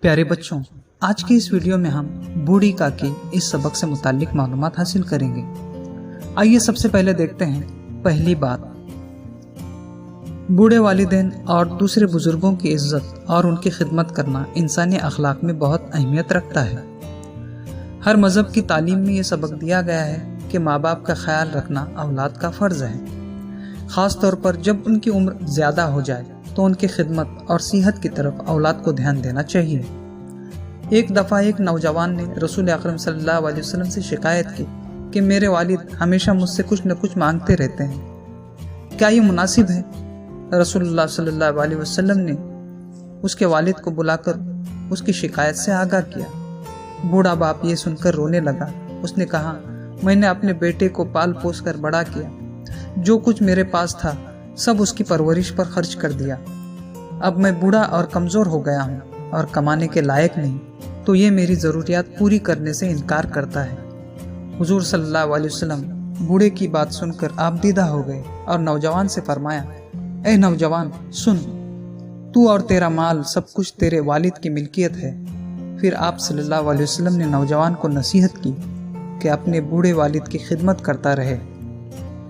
प्यारे बच्चों, आज की इस वीडियो में हम बूढ़ी काकी इस सबक से मुताल्लिक मालूमात हासिल करेंगे। आइए सबसे पहले देखते हैं पहली बात। बूढ़े वालिदैन और दूसरे बुजुर्गों की इज्जत और उनकी खिदमत करना इंसानी अखलाक में बहुत अहमियत रखता है। हर मज़हब की तालीम में ये सबक दिया गया है कि माँ बाप का ख्याल रखना औलाद का फ़र्ज़ है। ख़ास तौर पर जब उनकी उम्र ज़्यादा हो जाए तो उनकी खिदमत और सेहत की तरफ औलाद को ध्यान देना चाहिए। एक दफ़ा एक नौजवान ने रसूल अकरम सल्लल्लाहु अलैहि वसल्लम से शिकायत की कि मेरे वालिद हमेशा मुझसे कुछ न कुछ मांगते रहते हैं, क्या ये मुनासिब है? रसूलुल्लाह सल्लल्लाहु अलैहि वसल्लम ने उसके वालिद को बुलाकर उसकी शिकायत से आगाह किया। बूढ़ा बाप ये सुनकर रोने लगा। उसने कहा, मैंने अपने बेटे को पाल पोस कर बड़ा किया, जो कुछ मेरे पास था सब उसकी परवरिश पर खर्च कर दिया। अब मैं बूढ़ा और कमज़ोर हो गया हूँ और कमाने के लायक नहीं, तो ये मेरी ज़रूरियात पूरी करने से इनकार करता है। हुजूर सल्लल्लाहु अलैहि वसल्लम बूढ़े की बात सुनकर आपदीदा हो गए और नौजवान से फरमाया, ए नौजवान सुन, तू और तेरा माल सब कुछ तेरे वालिद की मिल्कियत है। फिर आप सल्लल्लाहु अलैहि वसल्लम ने नौजवान को नसीहत की कि अपने बूढ़े वालिद की खिदमत करता रहे।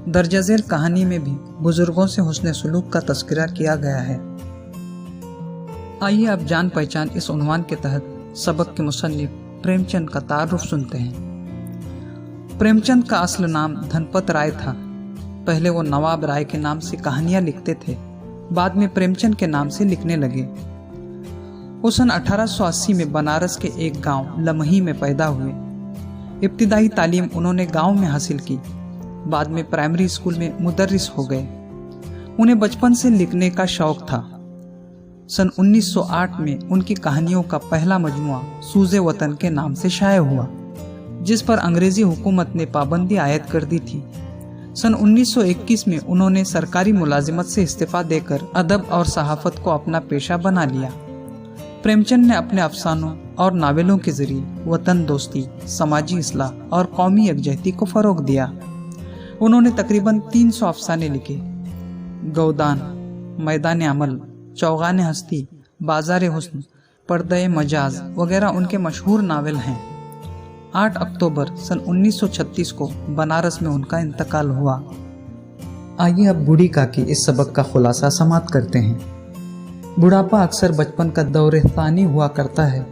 दर्जा झेल कहानी में भी बुजुर्गों से हुस्न सुलूक का तस्करा किया गया है। आइए अब जान पहचान इस उन्वान के तहत सबक के मुसन्निफ प्रेमचंद का तारुफ सुनते हैं। प्रेमचंद का असल नाम धनपत राय था। पहले वो नवाब राय के नाम से कहानियां लिखते थे, बाद में प्रेमचंद के नाम से लिखने लगे। वो सन 1880 में बनारस के एक गांव लमही में पैदा हुए। इब्तिदाई तालीम उन्होंने गांव में हासिल की, बाद में प्राइमरी स्कूल में मुदर्रिस हो गए। उन्हें बचपन से लिखने का शौक था। सन 1908 में उनकी कहानियों का पहला मजमुआ सूज़े वतन के नाम से शाये हुआ, जिस पर अंग्रेजी हुकूमत ने पाबंदी आयद कर दी थी। सन 1921 में उन्होंने सरकारी मुलाजिमत से इस्तीफा देकर अदब और सहाफत को अपना पेशा बना लिया। प्रेमचंद ने अपने अफसानों और नावलों के जरिए वतन दोस्ती, समाजी इस्लाह और कौमी यकजहती को फ़रोग दिया। उन्होंने तकरीबन 300 अफसाने लिखे। गौदान, मैदान अमल, चौगान हस्ती, बाजार हुस्न, पर्दे मजाज वगैरह उनके मशहूर नावल हैं। 8 अक्टूबर सन 1936 को बनारस में उनका इंतकाल हुआ। आइए अब बूढ़ी काकी इस सबक का खुलासा समाप्त करते हैं। बुढ़ापा अक्सर बचपन का दौरे फ़ानी हुआ करता है।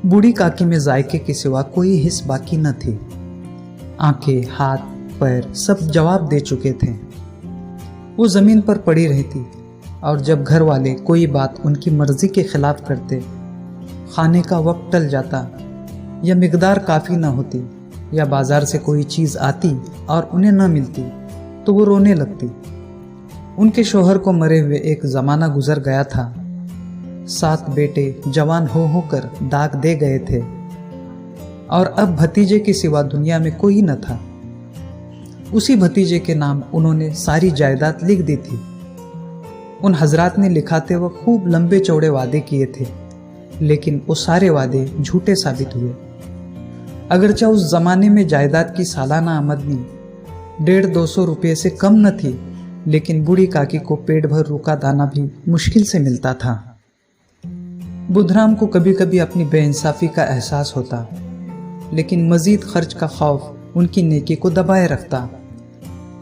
बूढ़ी काकी में जायके के सिवा कोई हिस्स बाकी न थी। आंखें, हाथ, पैर सब जवाब दे चुके थे। वो ज़मीन पर पड़ी रहती और जब घर वाले कोई बात उनकी मर्जी के खिलाफ करते, खाने का वक्त टल जाता या मिकदार काफ़ी न होती या बाज़ार से कोई चीज़ आती और उन्हें न मिलती, तो वो रोने लगती। उनके शोहर को मरे हुए एक ज़माना गुजर गया था। 7 बेटे जवान हो कर दाग दे गए थे और अब भतीजे के सिवा दुनिया में कोई न था। उसी भतीजे के नाम उन्होंने सारी जायदाद लिख दी थी। उन हजरात ने लिखाते वक्त खूब लंबे चौड़े वादे किए थे, लेकिन वो सारे वादे झूठे साबित हुए। अगरचा उस जमाने में जायदाद की सालाना आमदनी 150-200 रुपये से कम न थी, लेकिन बूढ़ी काकी को पेट भर रूखा दाना भी मुश्किल से मिलता था। बुधराम को कभी कभी अपनी बेइंसाफी का एहसास होता, लेकिन मजीद खर्च का खौफ उनकी नेकी को दबाए रखता।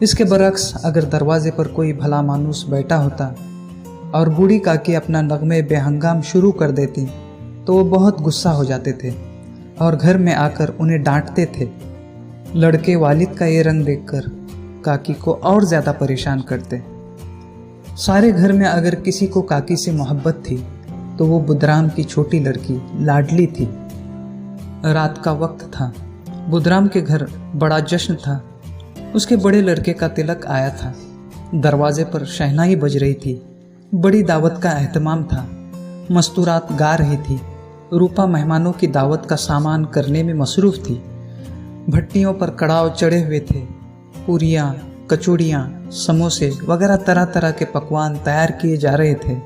इसके बरक्स अगर दरवाजे पर कोई भला मानूस बैठा होता और बूढ़ी काकी अपना नगमे बेहंगाम शुरू कर देती, तो वो बहुत गुस्सा हो जाते थे और घर में आकर उन्हें डांटते थे। लड़के वालिद का ये रंग देखकर काकी को और ज़्यादा परेशान करते। सारे घर में अगर किसी को काकी से मोहब्बत थी तो वो बुधराम की छोटी लड़की लाडली थी। रात का वक्त था। बुधराम के घर बड़ा जश्न था। उसके बड़े लड़के का तिलक आया था। दरवाजे पर शहनाई बज रही थी। बड़ी दावत का एहतमाम था। मस्तूरात गा रही थी। रूपा मेहमानों की दावत का सामान करने में मसरूफ़ थी। भट्टियों पर कड़ाव चढ़े हुए थे। पूरियाँ, कचौड़ियाँ, समोसे वगैरह तरह तरह के पकवान तैयार किए जा रहे थे।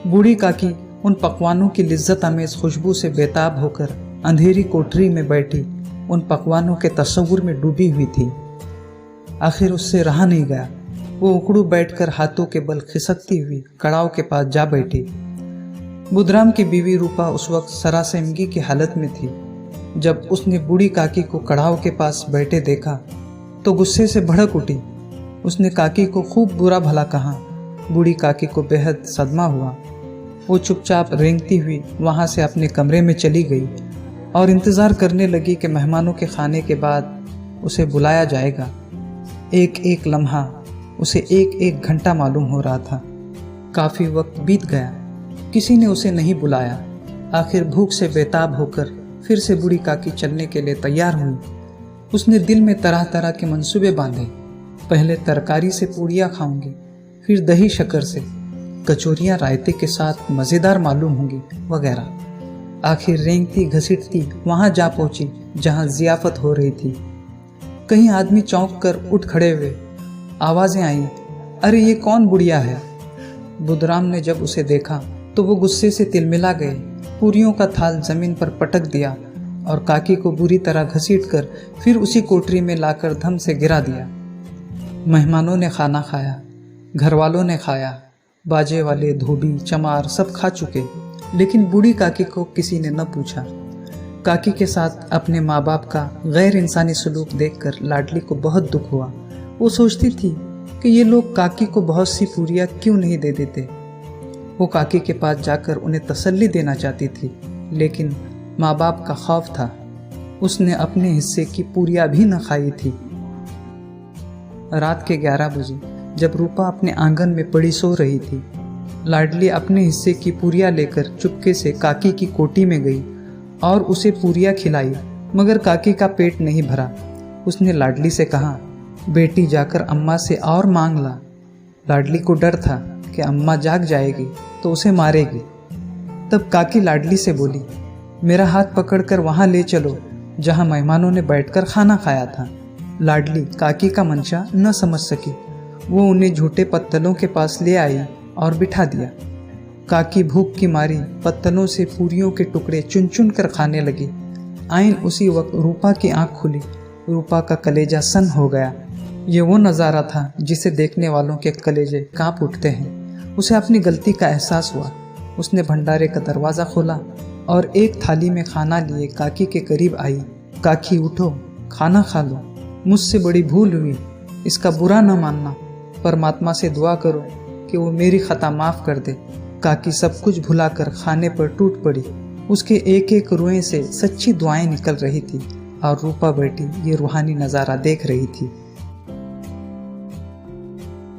बूढ़ी काकी उन पकवानों की लिज्जत अमेज़ खुशबू से बेताब होकर अंधेरी कोठरी में बैठी उन पकवानों के तस्वुर में डूबी हुई थी। आखिर उससे रहा नहीं गया। वो उकड़ू बैठकर हाथों के बल खिसकती हुई कड़ाव के पास जा बैठी। बुधराम की बीवी रूपा उस वक्त सरासमगी की हालत में थी। जब उसने बूढ़ी काकी को कढ़ाव के पास बैठे देखा तो गुस्से से भड़क उठी। उसने काकी को खूब बुरा भला कहा। बूढ़ी काकी को बेहद सदमा हुआ। वो चुपचाप रेंगती हुई वहां से अपने कमरे में चली गई और इंतज़ार करने लगी कि मेहमानों के खाने के बाद उसे बुलाया जाएगा। एक एक लम्हा उसे एक एक घंटा मालूम हो रहा था। काफ़ी वक्त बीत गया, किसी ने उसे नहीं बुलाया। आखिर भूख से बेताब होकर फिर से बूढ़ी काकी चलने के लिए तैयार हुई। उसने दिल में तरह तरह के मंसूबे बांधे। पहले तरकारी से पूड़ियाँ खाऊंगी, फिर दही शक्कर से, कचौरियाँ रायते के साथ मज़ेदार मालूम होंगी वगैरह। आखिर रेंगती घसीटती वहाँ जा पहुँची जहाँ ज़ियाफ़त हो रही थी। कहीं आदमी चौंक कर उठ खड़े हुए। आवाज़ें आईं, अरे ये कौन बुढ़िया है। बुधराम ने जब उसे देखा तो वो गुस्से से तिलमिला गए। पूरियों का थाल जमीन पर पटक दिया और काकी को बुरी तरह घसीटकर फिर उसी कोठरी में लाकर धम से गिरा दिया। मेहमानों ने खाना खाया, घर वालों ने खाया, बाजे वाले, धोबी, चमार सब खा चुके, लेकिन बूढ़ी काकी को किसी ने न पूछा। काकी के साथ अपने माँ बाप का गैर इंसानी सलूक देखकर लाडली को बहुत दुख हुआ। वो सोचती थी कि ये लोग काकी को बहुत सी पूरियाँ क्यों नहीं दे देते। वो काकी के पास जाकर उन्हें तसल्ली देना चाहती थी, लेकिन माँ बाप का खौफ था। उसने अपने हिस्से की पूरियाँ भी न खाई थी। रात के 11 बजे जब रूपा अपने आंगन में पड़ी सो रही थी, लाडली अपने हिस्से की पूरियाँ लेकर चुपके से काकी की कोठी में गई और उसे पूरियाँ खिलाई, मगर काकी का पेट नहीं भरा। उसने लाडली से कहा, बेटी जाकर अम्मा से और मांग ला। लाडली को डर था कि अम्मा जाग जाएगी तो उसे मारेगी। तब काकी लाडली से बोली, मेरा हाथ पकड़कर वहाँ ले चलो जहाँ मेहमानों ने बैठकर खाना खाया था। लाडली काकी का मंशा न समझ सकी। वो उन्हें झूठे पत्तलों के पास ले आई और बिठा दिया। काकी भूख की मारी पत्तलों से पूरियों के टुकड़े चुन चुन कर खाने लगी। आइन उसी वक्त रूपा की आंख खुली। रूपा का कलेजा सन हो गया। ये वो नज़ारा था जिसे देखने वालों के कलेजे कांप उठते हैं। उसे अपनी गलती का एहसास हुआ। उसने भंडारे का दरवाज़ा खोला और एक थाली में खाना लिए काकी के करीब आई। काकी उठो, खाना खा लो, मुझसे बड़ी भूल हुई, इसका बुरा न मानना। परमात्मा से दुआ करो कि वो मेरी खता माफ़ कर दे। काकी सब कुछ भुलाकर खाने पर टूट पड़ी। उसके एक एक रुएं से सच्ची दुआएं निकल रही थी और रूपा बैठी ये रूहानी नज़ारा देख रही थी।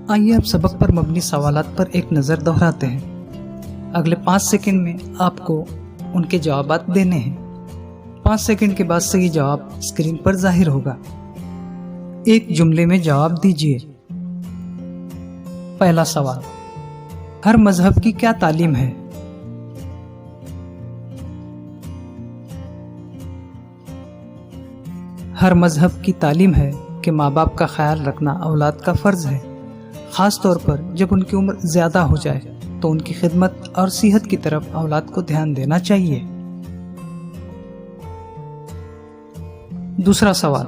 आइए अब सबक पर मबनी सवालात पर एक नज़र दोहराते हैं। अगले 5 सेकंड में आपको उनके जवाबात देने हैं। 5 सेकंड के बाद सही जवाब स्क्रीन पर जाहिर होगा। एक जुमले में जवाब दीजिए। पहला सवाल, हर मजहब की क्या तालीम है? हर मजहब की तालीम है कि माँ बाप का ख्याल रखना औलाद का फ़र्ज़ है, ख़ास तौर पर जब उनकी उम्र ज़्यादा हो जाए तो उनकी खिदमत और सेहत की तरफ औलाद को ध्यान देना चाहिए। दूसरा सवाल,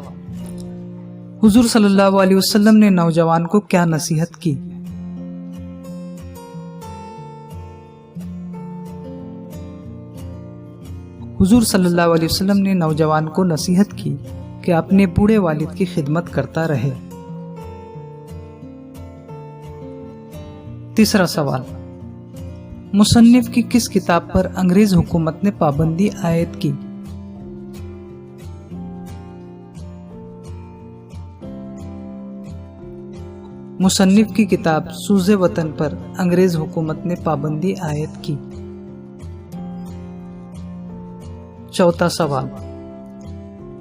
हुजूर सल्लल्लाहु अलैहि वसल्लम ने नौजवान को क्या नसीहत की? हुजूर सल्लल्लाहु अलैहि वसल्लम ने नौजवान को नसीहत की कि अपने बूढ़े वालिद की खिदमत करता रहे। तीसरा सवाल, मुसन्निफ की किस किताब पर अंग्रेज हुकूमत ने पाबंदी आयद की? मुसन्निफ की किताब सूज़े वतन पर अंग्रेज हुकूमत ने पाबंदी आयद की। चौथा सवाल,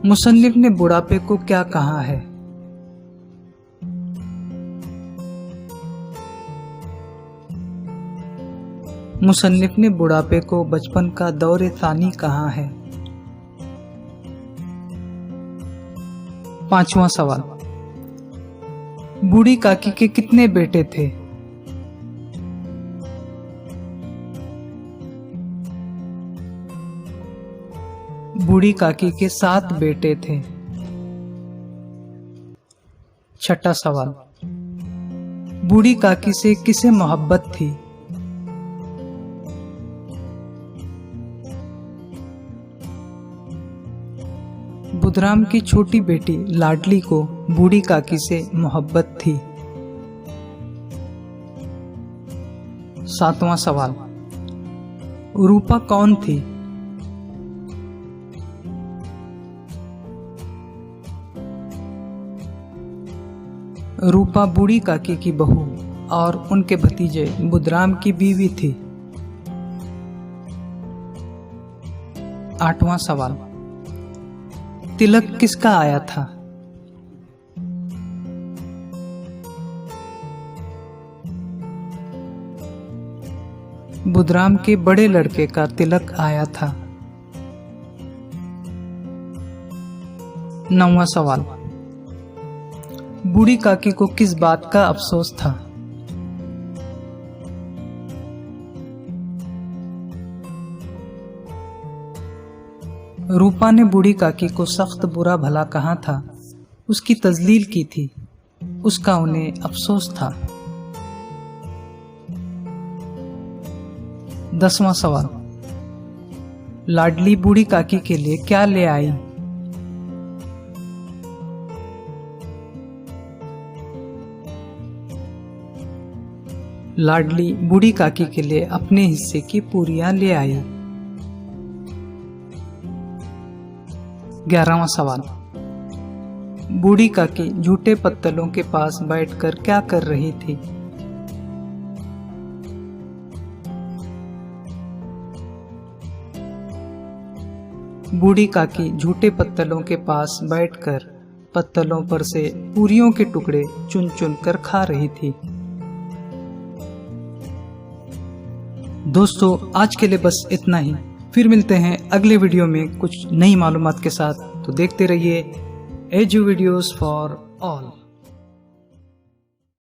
मुसन्निफ ने बुढ़ापे को क्या कहा है? मुसन्निफ ने बुढ़ापे को बचपन का दौर थानी कहा है। पांचवा सवाल, बूढ़ी काकी के कितने बेटे थे? बूढ़ी काकी के 7 बेटे थे। छठा सवाल, बूढ़ी काकी से किसे मोहब्बत थी? बुधराम की छोटी बेटी लाडली को बूढ़ी काकी से मोहब्बत थी। 7वां सवाल, रूपा कौन थी? रूपा बूढ़ी काकी की बहू और उनके भतीजे बुधराम की बीवी थी। 8वां सवाल, तिलक किसका आया था? बुधराम के बड़े लड़के का तिलक आया था। 9वां सवाल, बूढ़ी काकी को किस बात का अफसोस था? रूपा ने बूढ़ी काकी को सख्त बुरा भला कहा था, उसकी तजलील की थी, उसका उन्हें अफसोस था। 10वां सवाल, लाडली बूढ़ी काकी के लिए क्या ले आई? लाडली बूढ़ी काकी के लिए अपने हिस्से की पूरियां ले आई। 11वां सवाल, बूढ़ी काकी झूठे पत्तलों के पास बैठकर क्या कर रही थी? बूढ़ी काकी झूठे पत्तलों के पास बैठकर पत्तलों पर से पूरियों के टुकड़े चुन चुन कर खा रही थी। दोस्तों, आज के लिए बस इतना ही। फिर मिलते हैं अगले वीडियो में कुछ नई मालूमात के साथ। तो देखते रहिए एजू वीडियोस फॉर ऑल।